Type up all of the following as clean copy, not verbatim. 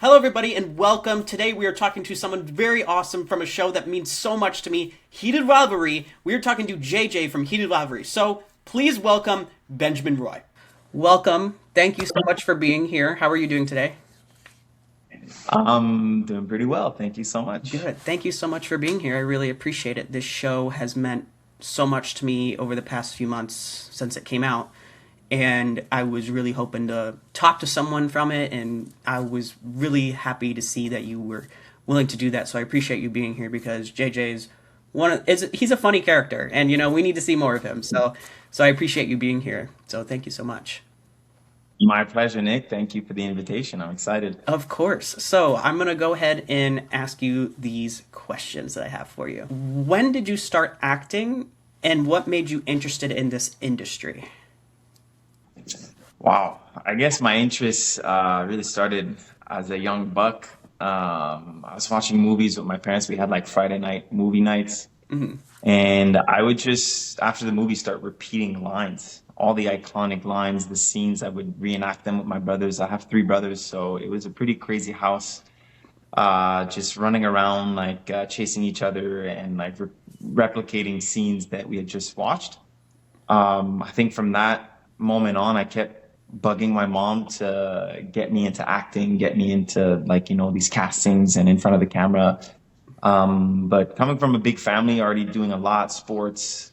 Hello, everybody, and welcome. Today, we are talking to someone very awesome from a show that means so much to me, Heated Rivalry. We are talking to JJ from Heated Rivalry. So, please welcome Benjamin Roy. Welcome. Thank you so much for being here. How are you doing today? I'm doing pretty well. Thank you so much. Good. Thank you so much for being here. I really appreciate it. This show has meant so much to me over the past few months since it came out. And I was really hoping to talk to someone from it. And I was really happy to see that you were willing to do that. So I appreciate you being here because JJ's he's a funny character. And, we need to see more of him. So I appreciate you being here. So thank you so much. My pleasure, Nick. Thank you for the invitation. I'm excited. Of course. So I'm going to go ahead and ask you these questions that I have for you. When did you start acting, and what made you interested in this industry? Wow. I guess my interest really started as a young buck. I was watching movies with my parents. We had like Friday night movie nights. And I would just, after the movie, start repeating lines, all the iconic lines, the scenes. I would reenact them with my brothers. I have three brothers, so it was a pretty crazy house. Just running around, like chasing each other and like replicating scenes that we had just watched. I think from that moment on, I kept bugging my mom to get me into acting, get me into like, these castings and in front of the camera. But coming from a big family, already doing a lot, sports,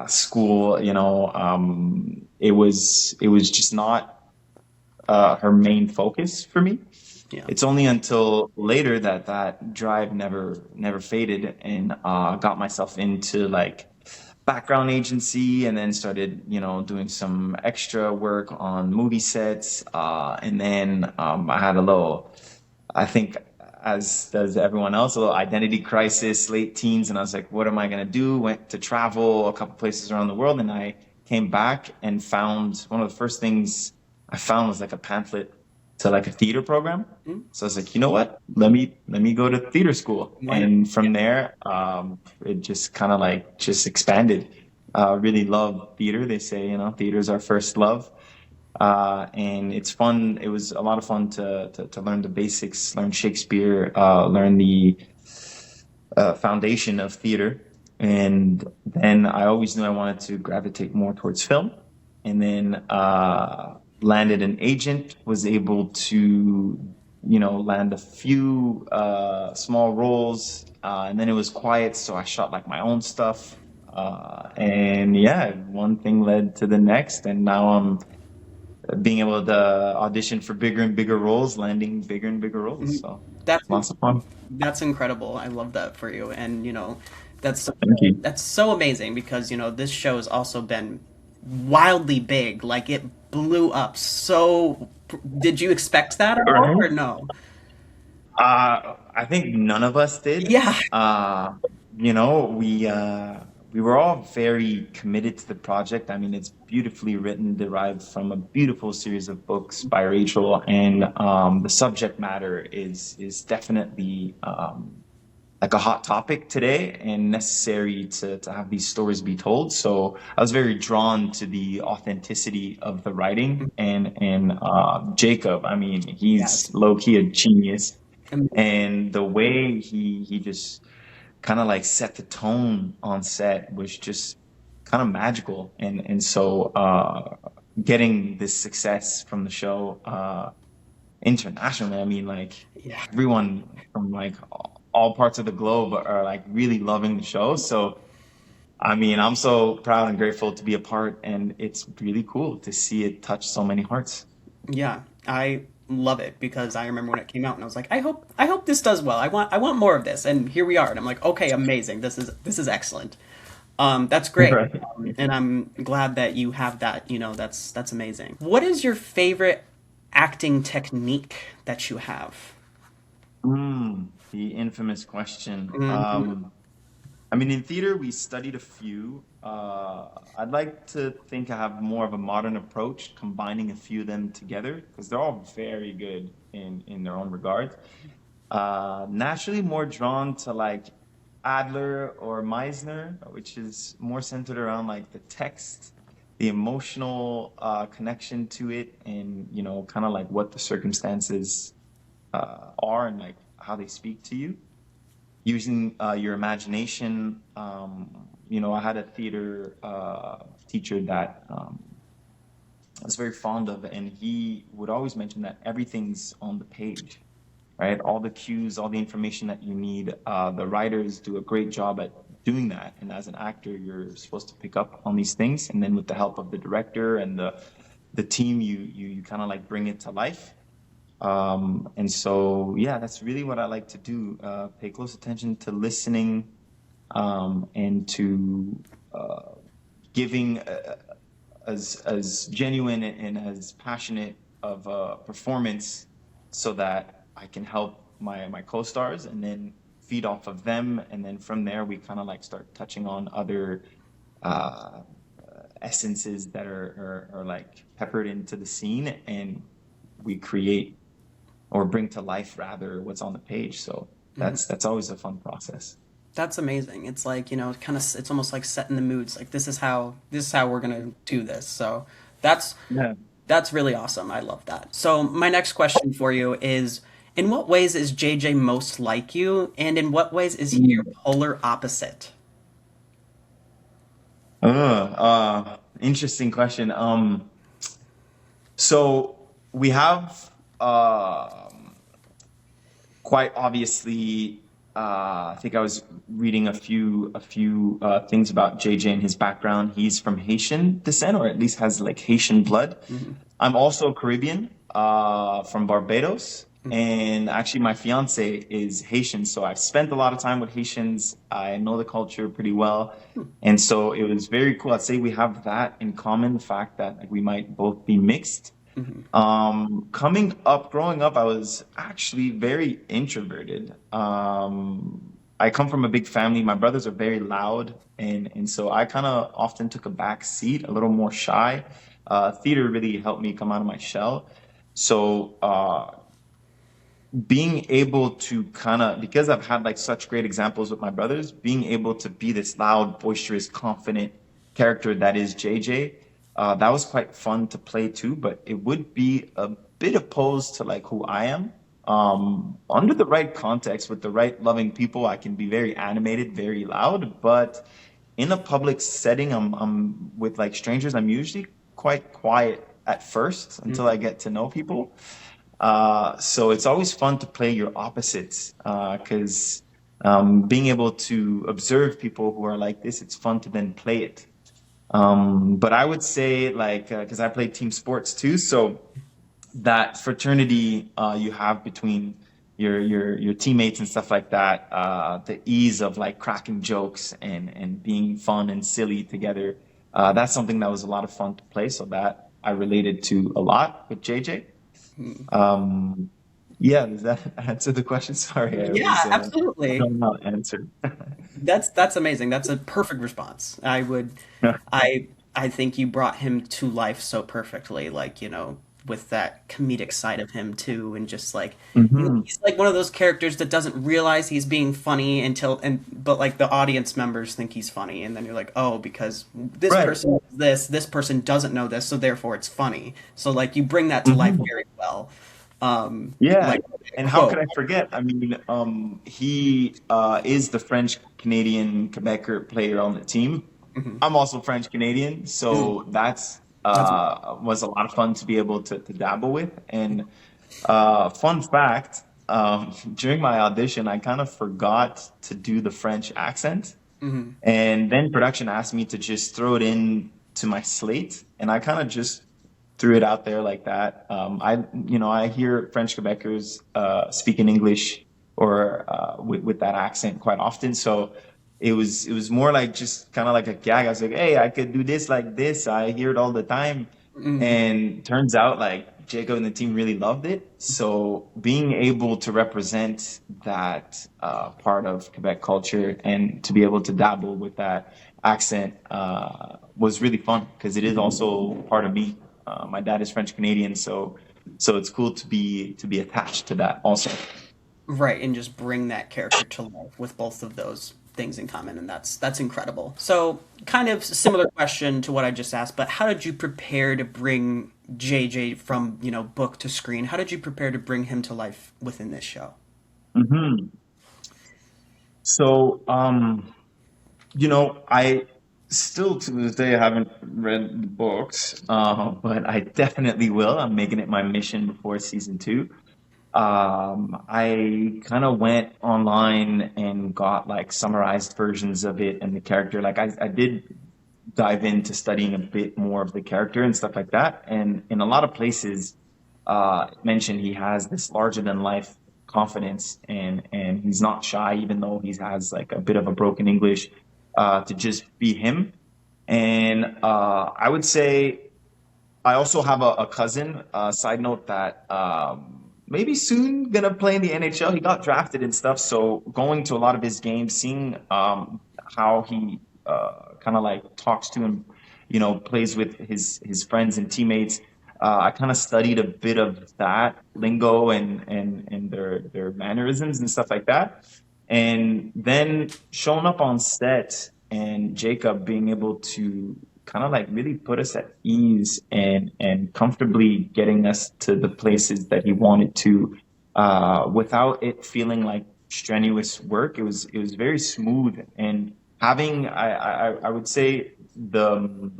school, it was just not her main focus for me. Yeah. It's only until later that that drive never faded, and got myself into like background agency, and then started doing some extra work on movie sets, and then I had a little, I think, as does everyone else, a little identity crisis, late teens, and I was like, what am I gonna do? Went to travel a couple places around the world, and I came back and found one of the first things I found was like a pamphlet to like a theater program. Mm, So I was like, you know what? Let me go to theater school, why not? and Yeah. from there, it just kind of like just expanded. Really love theater. They say theater is our first love, and it's fun. It was a lot of fun to learn the basics, learn Shakespeare, learn the foundation of theater. And then I always knew I wanted to gravitate more towards film. And then landed an agent, was able to, land a few small roles. And then it was quiet, so I shot like my own stuff. And yeah, one thing led to the next, and now I'm being able to audition for bigger and bigger roles, landing bigger and bigger roles. Mhm. So That's lots of fun. that's incredible. I love that for you, and that's Thank you. that's so amazing because this show has also been wildly big. Like it blew up. So, did you expect that at All all, right. or no? I think none of us did. Yeah. Uh, you know, we uh, we were all very committed to the project. I mean, it's beautifully written, derived from a beautiful series of books by Rachel, and the subject matter is definitely like a hot topic today and necessary to have these stories be told. So I was very drawn to the authenticity of the writing, and Jacob. I mean, he's Yes. low key a genius, Amazing. and the way he just kind of like set the tone on set was just kind of magical. And so getting this success from the show internationally, I mean, like Yeah. everyone from like all parts of the globe are like really loving the show. So I mean, I'm so proud and grateful to be a part, and it's really cool to see it touch so many hearts. Yeah, I love it because I remember when it came out and I was like, I hope this does well. I want more of this. And here we are. And I'm like, okay, amazing. This is excellent. That's great. Right. And I'm glad that you have that, that's amazing. What is your favorite acting technique that you have? The infamous question. Mhm. I mean, in theater, we studied a few. I'd like to think I have more of a modern approach, combining a few of them together because they're all very good in their own regard. Naturally, more drawn to like Adler or Meisner, which is more centered around like the text, the emotional connection to it, and kind of like what the circumstances are and like how they speak to you, using your imagination. I had a theater teacher that I was very fond of, and he would always mention that everything's on the page, right? All the cues, all the information that you need. The writers do a great job at doing that, and as an actor, you're supposed to pick up on these things, and then with the help of the director and the team, you kind of like bring it to life. And so, yeah, that's really what I like to do. Pay close attention to listening, and to giving as genuine and as passionate of a performance, so that I can help my co-stars and then feed off of them, and then from there we kind of like start touching on other uh, essences that are like peppered into the scene, and we create or bring to life rather what's on the page. So that's always a fun process. That's amazing. It's like, kind of, it's almost like setting the moods. Like this is how we're gonna do this. So that's Yeah. that's really awesome. I love that. So my next question for you is, in what ways is JJ most like you, and in what ways is he your polar opposite? Interesting question. So we have quite obviously. I think I was reading a few things about JJ and his background. He's from Haitian descent, or at least has like Haitian blood. I'm also Caribbean, from Barbados, and actually my fiance is Haitian, so I've spent a lot of time with Haitians. I know the culture pretty well, and so it was very cool. I'd say we have that in common, the fact that like, we might both be mixed. Growing up, I was actually very introverted. I come from a big family. My brothers are very loud, and so I kind of often took a back seat, a little more shy. Theater really helped me come out of my shell. So being able to kind of, because I've had like such great examples with my brothers, being able to be this loud, boisterous, confident character that is JJ, that was quite fun to play too. But it would be a bit opposed to like who I am. Under the right context with the right loving people, I can be very animated, very loud. But in a public setting, I'm with like strangers, I'm usually quite quiet at first until I get to know people. So it's always fun to play your opposites, because being able to observe people who are like this, it's fun to then play it. But I would say like, because I play team sports too, so that fraternity you have between your teammates and stuff like that, the ease of like cracking jokes and being fun and silly together, that's something that was a lot of fun to play. So that I related to a lot with JJ. Um, yeah, does that answer the question? Sorry, Yeah, I absolutely. don't know how to answer. That's amazing. That's a perfect response. I think you brought him to life so perfectly, like, with that comedic side of him too, and just like, Hmm. he's like one of those characters that doesn't realize he's being funny until, but like the audience members think he's funny, and then you're like, oh, because this Right. person knows this person doesn't know this, so therefore it's funny. So like you bring that to life Hmm. very well. Yeah. Like And how could quote. I forget? I mean, he is the French Canadian Quebecer player on the team. Mhm. I'm also French Canadian, Mm, so that's that's was a lot of fun to be able to dabble with. And fun fact, during my audition, I kind of forgot to do the French accent. mhm. And then production asked me to just throw it in to my slate, and I kind of just threw it out there like that. I hear French Quebecers speak in English or with that accent quite often, so it was more like just kind of like a gag. I was like, hey, I could do this like this. I hear it all the time, Mhm. and turns out like Jacob and the team really loved it. So being able to represent that part of Quebec culture and to be able to dabble with that accent was really fun because it is also part of me. My dad is French Canadian, so it's cool to be attached to that also. Right, and just bring that character to life with both of those things in common, and that's incredible. So, kind of similar question to what I just asked, but how did you prepare to bring JJ from book to screen? How did you prepare to bring him to life within this show? Hmm. So, I still to this day haven't read the books, but I definitely will. I'm making it my mission before season two. I kind of went online and got like summarized versions of it and the character. Like I did dive into studying a bit more of the character and stuff like that. And in a lot of places, it mentioned he has this larger than life confidence and he's not shy, even though he has like a bit of a broken English, to just be him. And I would say I also have a cousin. Side note that maybe soon gonna play in the NHL. He got drafted and stuff, so going to a lot of his games, seeing how he kind of like talks to him, plays with his friends and teammates. I kind of studied a bit of that lingo and their mannerisms and stuff like that. And then showing up on set and Jacob being able to kind of like really put us at ease and comfortably getting us to the places that he wanted to, without it feeling like strenuous work. It was very smooth and having I would say the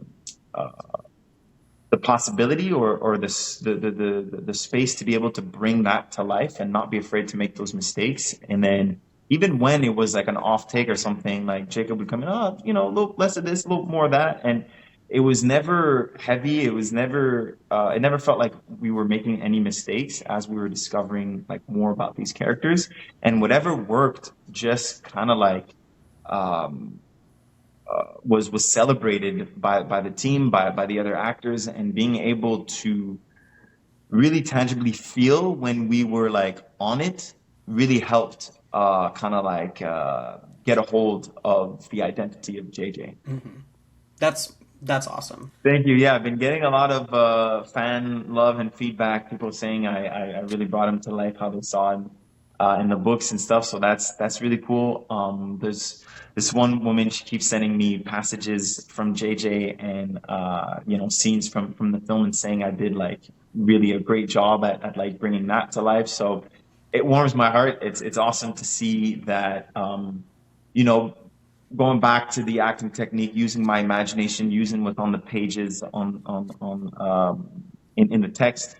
possibility or the space to be able to bring that to life and not be afraid to make those mistakes. And then even when it was like an off take or something, like Jacob would come in, oh, a little less of this, a little more of that. And it was never heavy. It never felt like we were making any mistakes as we were discovering like more about these characters. And whatever worked just kind of like, um, was celebrated by the team, by the other actors, and being able to really tangibly feel when we were like on it really helped kind of like get a hold of the identity of JJ. That's awesome. Thank you. Yeah, I've been getting a lot of fan love and feedback. People saying I really brought him to life, how they saw him in the books and stuff. So that's really cool. There's this one woman. She keeps sending me passages from JJ and scenes from the film and saying I did like really a great job at like bringing that to life. So it warms my heart. It's awesome to see that. You know, Going back to the acting technique, using my imagination, using what's on the pages in the text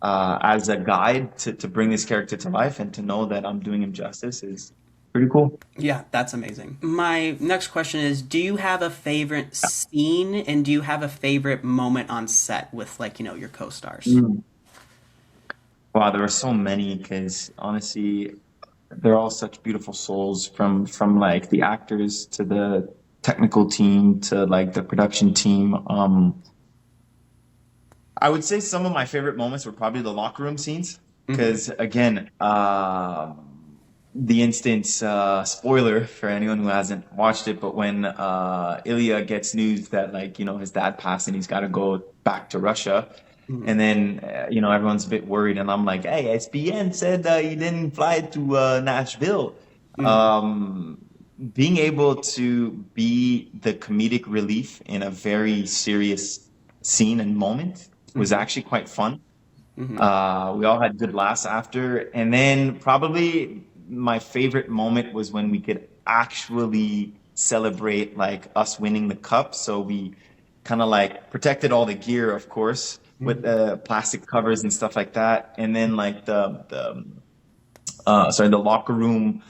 as a guide to bring this character to life and to know that I'm doing him justice is pretty cool. Yeah, that's amazing. My next question is, do you have a favorite scene and do you have a favorite moment on set with your co-stars? Mm. Wow, there are so many because honestly, they're all such beautiful souls from like the actors to the technical team to like the production team. I would say some of my favorite moments were probably the locker room scenes Hmm. because again, the instance spoiler for anyone who hasn't watched it, but when Ilya gets news that like his dad passed and he's got to go back to Russia, Hmm. and then everyone's a bit worried, and I'm like, hey, SBN said he didn't fly to Nashville. Hmm. Um, Being able to be the comedic relief in a very serious scene and moment was Hmm. actually quite fun. Hmm. We all had good laughs after. And then probably my favorite moment was when we could actually celebrate like us winning the cup. So we kind of like protected all the gear, of course, with Hmm. the plastic covers and stuff like that. And then like the locker room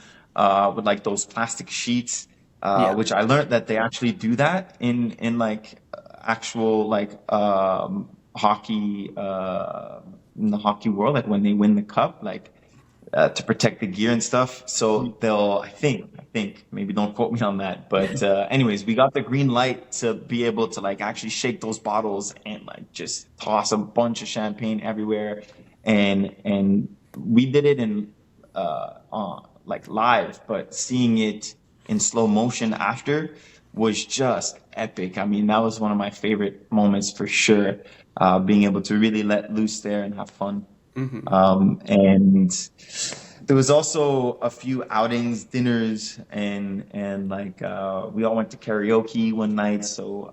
with like those plastic sheets, Yeah. which I learned that they actually do that in like actual like hockey in the hockey world, like when they win the cup, like to protect the gear and stuff. So they'll, I think, maybe don't quote me on that, but anyways, we got the green light to be able to like actually shake those bottles and like just toss a bunch of champagne everywhere, and we did it in like live, but seeing it in slow motion after was just epic. I mean, that was one of my favorite moments for sure. Being able to really let loose there and have fun. Hmm. And there was also a few outings, dinners, and like we all went to karaoke one night. So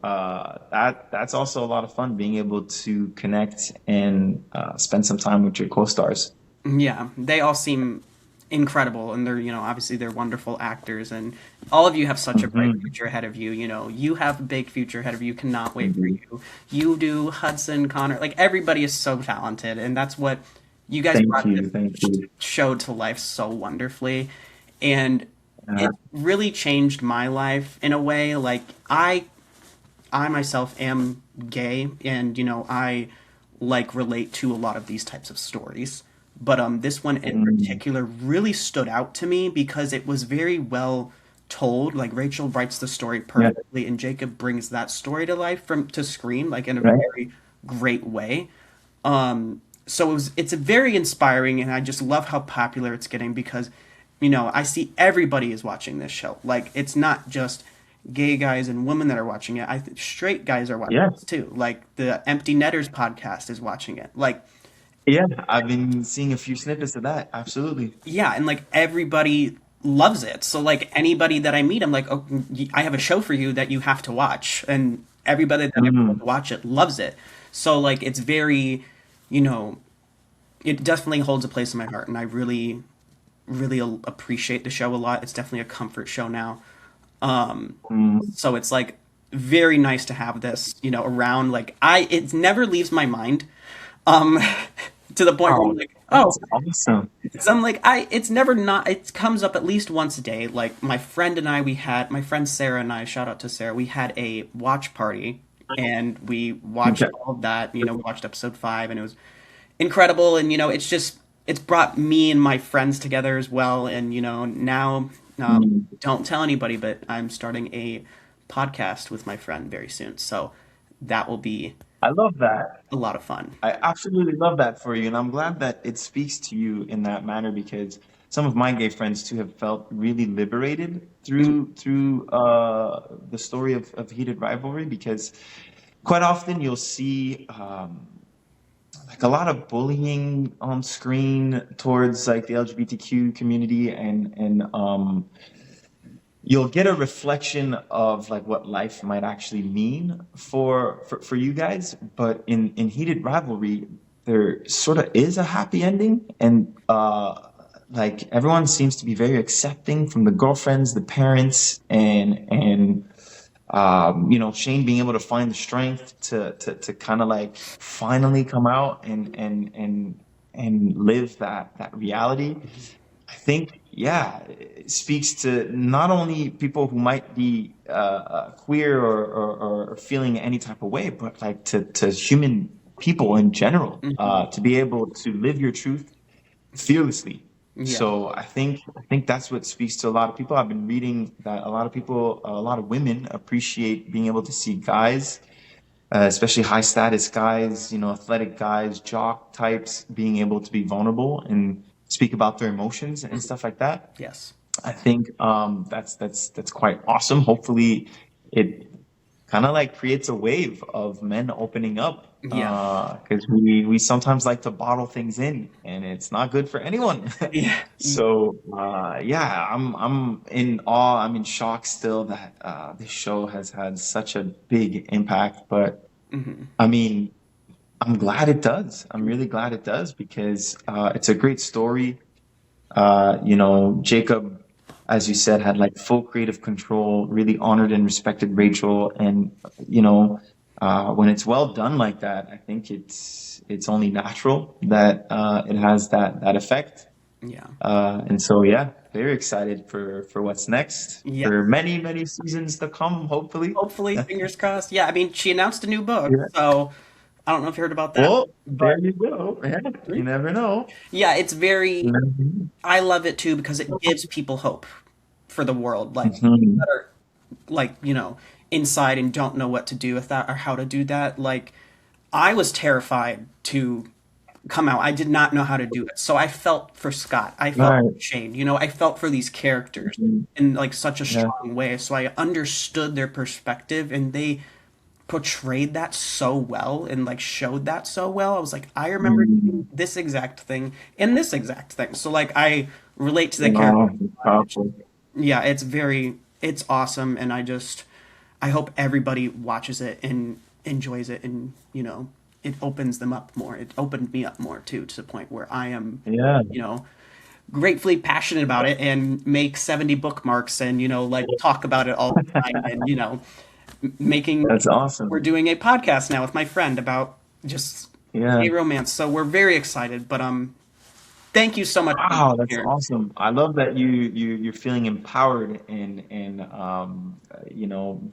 that's also a lot of fun being able to connect and spend some time with your co-stars. Yeah, they all seem incredible, and they're, obviously they're wonderful actors, and all of you have such a bright Hmm. future ahead of you. You have a big future ahead of you. Cannot wait for Indeed. you. You do, Hudson, Connor, like everybody is so talented, and that's what you guys Thank brought this you, thank you. show to life so wonderfully, and Uh, it really changed my life in a way. Like I myself am gay, and I like relate to a lot of these types of stories. But this one in mm, particular really stood out to me because it was very well told. Like Rachel writes the story yeah, perfectly, and Jacob brings that story to life from to screen, like in a right. very great way. So it's a very inspiring, and I just love how popular it's getting because I see everybody is watching this show. Like it's not just gay guys and women that are watching it. Straight guys are watching Yeah, it too. Like the Empty Netters podcast is watching it. Like yeah. I've been seeing a few snippets of that. Absolutely. yeah, and like everybody loves it. So like anybody that I meet, I'm like, oh, I have a show for you that you have to watch, and everybody that ever will Mm, watch it loves it. So like it's very, you know, it definitely holds a place in my heart, and I really, really appreciate the show a lot. It's definitely a comfort show now. mm. So it's like very nice to have this, around. Like it never leaves my mind. Um, to the point where I'm Oh, like, oh, that's awesome. so I'm like, it's never not, it comes up at least once a day. Like my friend and I, my friend Sarah and I, shout out to Sarah, we had a watch party and we watched Okay. all of that. We watched episode 5 and it was incredible. And, it's brought me and my friends together as well. And, now, Mm. don't tell anybody, but I'm starting a podcast with my friend very soon. So that will be I love that. a lot of fun. I absolutely love that for you, and I'm glad that it speaks to you in that manner because some of my gay friends too have felt really liberated through the story of Heated Rivalry because quite often you'll see like a lot of bullying on screen towards like the LGBTQ community and you'll get a reflection of like what life might actually mean for you guys, but in Heated Rivalry there sort of is a happy ending, and like everyone seems to be very accepting, from the girlfriends, the parents, and Shane being able to find the strength to kind of like finally come out and live that reality. I think, yeah, it speaks to not only people who might be queer or feeling any type of way, but like to human people in general, Hmm. to be able to live your truth fearlessly. Yeah. So I think that's what speaks to a lot of people. I've been reading that a lot of people, a lot of women appreciate being able to see guys, especially high status guys, athletic guys, jock types, being able to be vulnerable and speak about their emotions and stuff like that. Yes. I think that's quite awesome. Hopefully, it kind of like creates a wave of men opening up Yeah. because we sometimes like to bottle things in, and it's not good for anyone. Yeah. So yeah, I'm in awe. I'm in shock still that this show has had such a big impact. But Hmm. I mean, I'm glad it does. I'm really glad it does because it's a great story. Jacob, as you said, had like full creative control, really honored and respected Rachel. And, when it's well done like that, I think it's only natural that it has that effect. Yeah. And so, yeah, very excited for what's next, Yeah. for many, many seasons to come, hopefully. Hopefully, fingers crossed. Yeah, I mean, she announced a new book, Yeah. so I don't know if you heard about that, Well, but there you go. Yeah, you never know. yeah, it's You very. never know. I love it too because it gives people hope for the world, like people Mhm. that are like inside and don't know what to do with that or how to do that. Like I was terrified to come out. I did not know how to do it. So I felt for Scott. I felt Right. for Shane. I felt for these characters Mhm. in like such a Yeah. strong way. So I understood their perspective and they portrayed that so well and like showed that so well. I was like, I remember Mm. doing this exact thing and this exact thing. So like I relate to the character. Wow, powerful. Yeah, it's awesome, and I hope everybody watches it and enjoys it, and it opens them up more. It opened me up more too, to the point where I am, Yeah, you know, gratefully passionate about it and make 70 bookmarks and like talk about it all the time, and making that's we're awesome. doing a podcast now with my friend about just Yeah. gay romance. So we're very excited, but thank you so much for being Wow, that's here. awesome. I love that you're feeling empowered and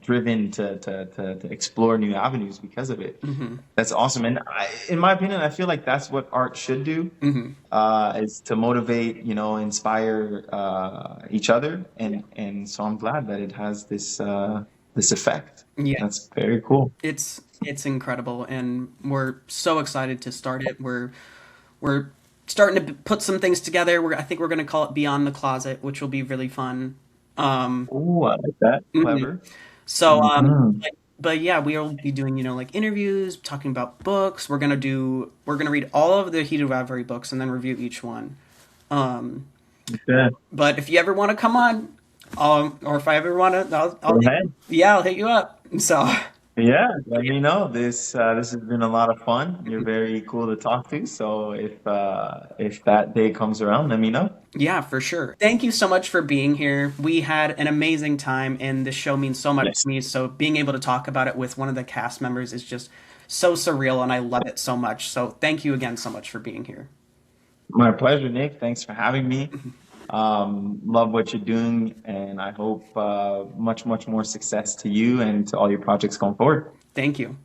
driven to explore new avenues because of it. Hmm. That's awesome. And in my opinion, I feel like that's what art should do, Hmm. is to motivate, inspire each other. And so I'm glad that it has this effect. Yeah. That's very cool. It's incredible, and we're so excited to start it. We're starting to put some things together. I think we're going to call it Beyond the Closet, which will be really fun. Um, Oh, I like that. mhm. Clever. So, Hmm. but yeah, we'll be doing like interviews, talking about books. We're gonna read all of the Heated Rivalry books and then review each one. Um, Okay. but if you ever want to come on, or if I ever want to, Go ahead. I'll hit you up. So. Yeah, let me know. This has been a lot of fun. You're very cool to talk to. So if that day comes around, let me know. Yeah, for sure. Thank you so much for being here. We had an amazing time, and this show means so much to Yes. me. So, being able to talk about it with one of the cast members is just so surreal, and I love it so much. So, thank you again so much for being here. My pleasure, Nick. Thanks for having me. Love what you're doing, and I hope much, much more success to you and to all your projects going forward. Thank you.